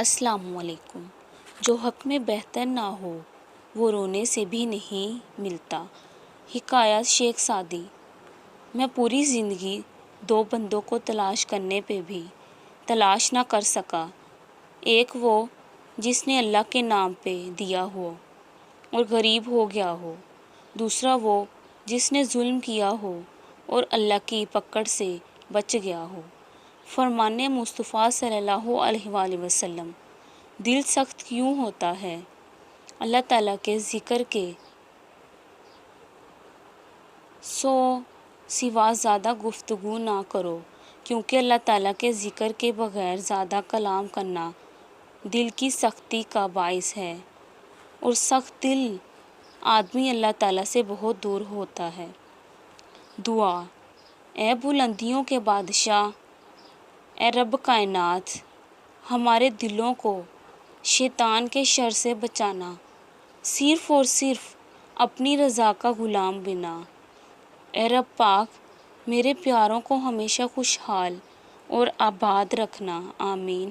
السلام علیکم۔ جو حق میں بہتر نہ ہو وہ رونے سے بھی نہیں ملتا۔ حکایت شیخ سعدی۔ میں پوری زندگی دو بندوں کو تلاش کرنے پہ بھی تلاش نہ کر سکا، ایک وہ جس نے اللہ کے نام پہ دیا ہو اور غریب ہو گیا ہو، دوسرا وہ جس نے ظلم کیا ہو اور اللہ کی پکڑ سے بچ گیا ہو۔ فرمان مصطفیٰ صلی اللہ علیہ وآلہ وسلم۔ دل سخت کیوں ہوتا ہے؟ اللہ تعالیٰ کے ذکر کے سوا زیادہ گفتگو نہ کرو، کیونکہ اللہ تعالیٰ کے ذکر کے بغیر زیادہ کلام کرنا دل کی سختی کا باعث ہے، اور سخت دل آدمی اللہ تعالیٰ سے بہت دور ہوتا ہے۔ دعا۔ اے بلندیوں کے بادشاہ، اے رب کائنات، ہمارے دلوں کو شیطان کے شر سے بچانا، صرف اور صرف اپنی رضا کا غلام بنا۔ اے رب پاک، میرے پیاروں کو ہمیشہ خوشحال اور آباد رکھنا، آمین۔